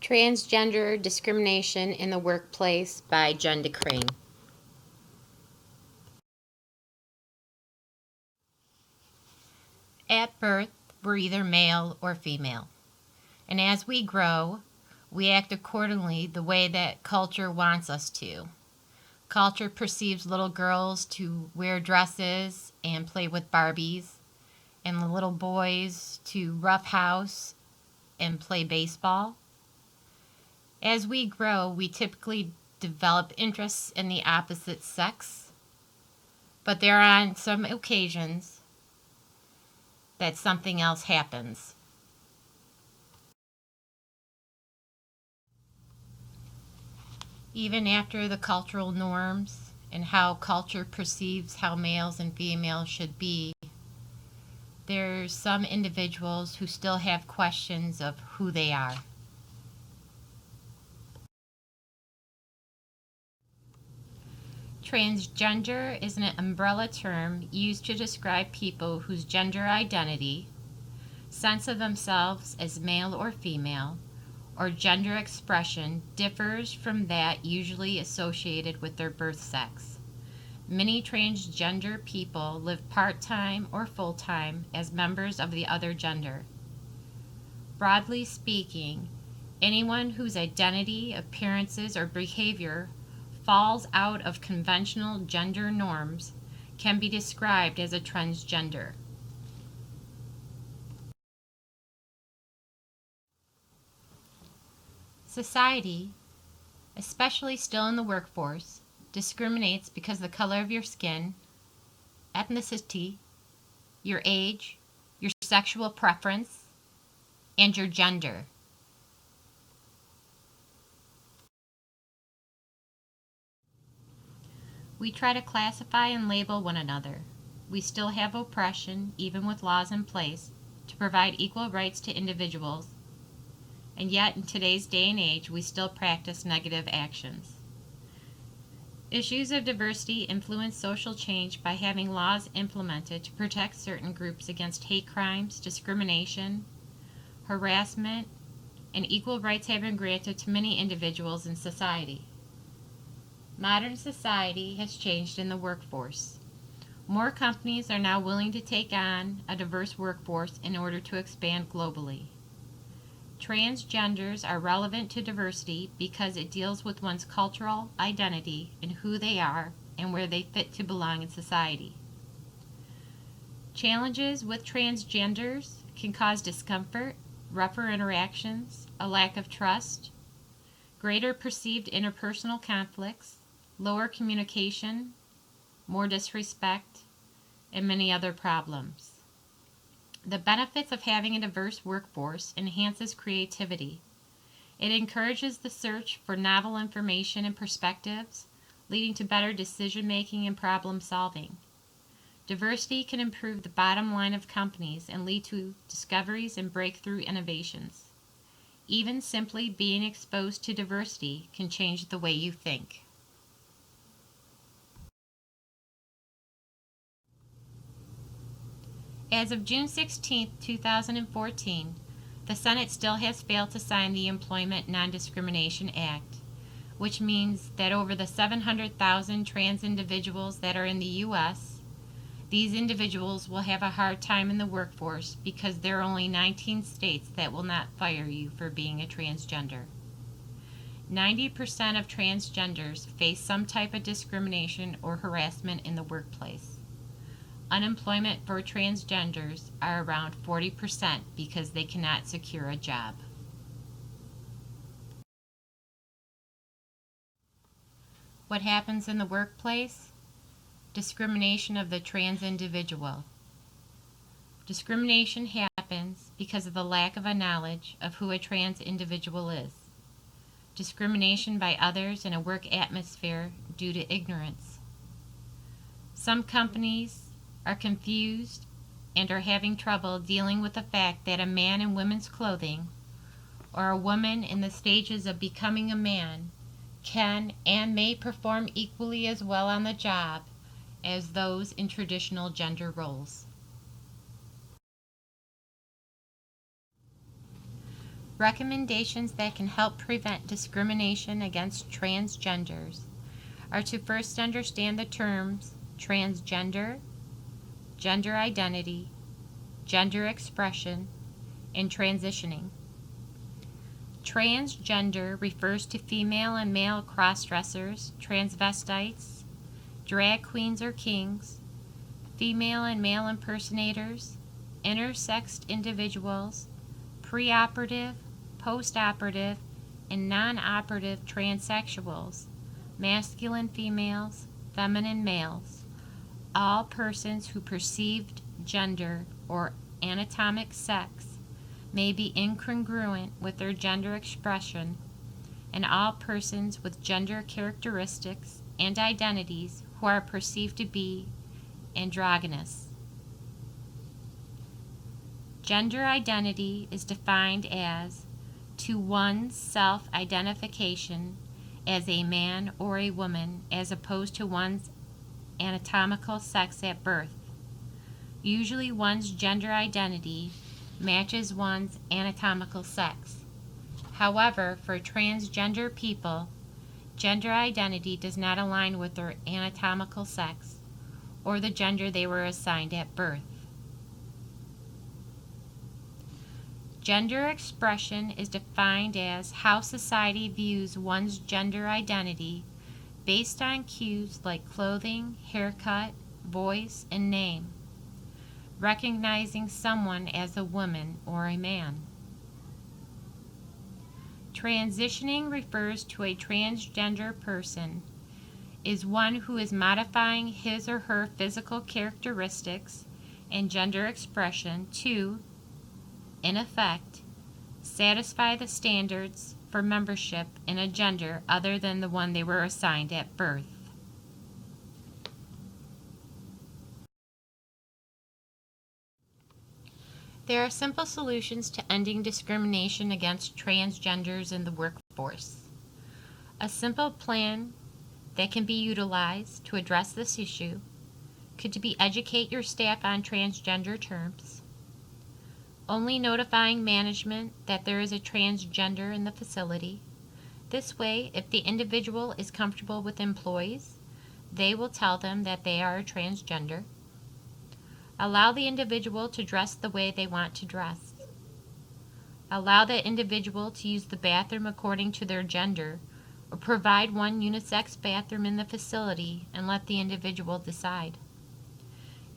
Transgender Discrimination in the Workplace by Jen DeCrane. At birth, we're either male or female. And as we grow, we act accordingly the way that culture wants us to. Culture perceives little girls to wear dresses and play with Barbies, and the little boys to roughhouse and play baseball. As we grow, we typically develop interests in the opposite sex, but there are on some occasions that something else happens. Even after the cultural norms and how culture perceives how males and females should be, there's some individuals who still have questions of who they are. Transgender is an umbrella term used to describe people whose gender identity, sense of themselves as male or female, or gender expression differs from that usually associated with their birth sex. Many transgender people live part-time or full-time as members of the other gender. Broadly speaking, anyone whose identity, appearances, or behavior falls out of conventional gender norms can be described as a transgender. Society, especially still in the workforce, discriminates because of the color of your skin, ethnicity, your age, your sexual preference, and your gender. We try to classify and label one another. We still have oppression, even with laws in place, to provide equal rights to individuals, and yet in today's day and age, we still practice negative actions. Issues of diversity influence social change by having laws implemented to protect certain groups against hate crimes, discrimination, harassment, and equal rights have been granted to many individuals in society. Modern society has changed in the workforce. More companies are now willing to take on a diverse workforce in order to expand globally. Transgenders are relevant to diversity because it deals with one's cultural identity and who they are and where they fit to belong in society. Challenges with transgenders can cause discomfort, rougher interactions, a lack of trust, greater perceived interpersonal conflicts, lower communication, more disrespect, and many other problems. The benefits of having a diverse workforce enhances creativity. It encourages the search for novel information and perspectives, leading to better decision-making and problem-solving. Diversity can improve the bottom line of companies and lead to discoveries and breakthrough innovations. Even simply being exposed to diversity can change the way you think. As of June 16, 2014, the Senate still has failed to sign the Employment Non-Discrimination Act, which means that over the 700,000 trans individuals that are in the U.S., these individuals will have a hard time in the workforce because there are only 19 states that will not fire you for being a transgender. 90% of transgenders face some type of discrimination or harassment in the workplace. Unemployment for transgenders are around 40% because they cannot secure a job. What happens in the workplace? Discrimination of the trans individual. Discrimination happens because of the lack of a knowledge of who a trans individual is. Discrimination by others in a work atmosphere due to ignorance. Some companies are confused and are having trouble dealing with the fact that a man in women's clothing or a woman in the stages of becoming a man can and may perform equally as well on the job as those in traditional gender roles. Recommendations that can help prevent discrimination against transgenders are to first understand the terms transgender, gender identity, gender expression, and transitioning. Transgender refers to female and male cross-dressers, transvestites, drag queens or kings, female and male impersonators, intersexed individuals, preoperative, postoperative, and non-operative transsexuals, masculine females, feminine males, all persons whose perceived gender or anatomic sex may be incongruent with their gender expression, and all persons with gender characteristics and identities who are perceived to be androgynous. Gender identity is defined as to one's self-identification as a man or a woman as opposed to one's anatomical sex at birth. Usually one's gender identity matches one's anatomical sex. However, for transgender people, gender identity does not align with their anatomical sex or the gender they were assigned at birth. Gender expression is defined as how society views one's gender identity based on cues like clothing, haircut, voice, and name, recognizing someone as a woman or a man. Transitioning refers to a transgender person is one who is modifying his or her physical characteristics and gender expression to, in effect, satisfy the standards for membership in a gender other than the one they were assigned at birth. There are simple solutions to ending discrimination against transgenders in the workforce. A simple plan that can be utilized to address this issue could be educate your staff on transgender terms, only notifying management that there is a transgender in the facility. This way, if the individual is comfortable with employees, they will tell them that they are a transgender. Allow the individual to dress the way they want to dress. Allow the individual to use the bathroom according to their gender, or provide one unisex bathroom in the facility and let the individual decide.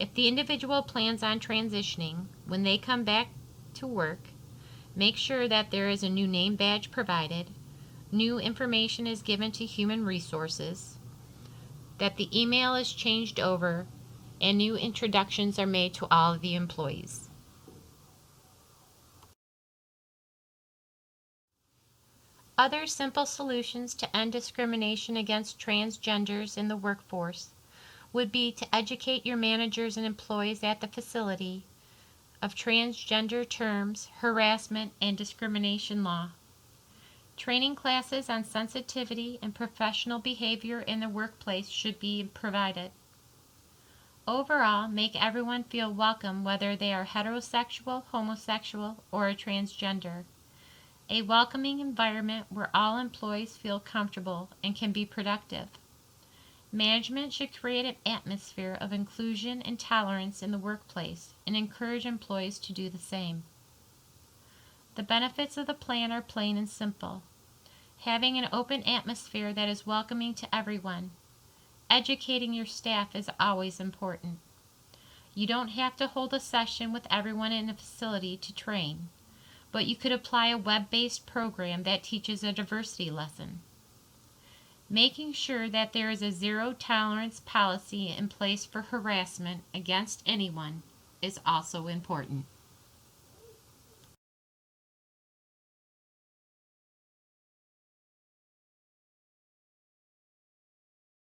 If the individual plans on transitioning, when they come back to work, make sure that there is a new name badge provided, new information is given to human resources, that the email is changed over, and new introductions are made to all of the employees. Other simple solutions to end discrimination against transgenders in the workforce would be to educate your managers and employees at the facility of transgender terms, harassment, and discrimination law. Training classes on sensitivity and professional behavior in the workplace should be provided. Overall, make everyone feel welcome whether they are heterosexual, homosexual, or a transgender. A welcoming environment where all employees feel comfortable and can be productive. Management should create an atmosphere of inclusion and tolerance in the workplace and encourage employees to do the same. The benefits of the plan are plain and simple. Having an open atmosphere that is welcoming to everyone. Educating your staff is always important. You don't have to hold a session with everyone in a facility to train, but you could apply a web-based program that teaches a diversity lesson. Making sure that there is a zero-tolerance policy in place for harassment against anyone is also important.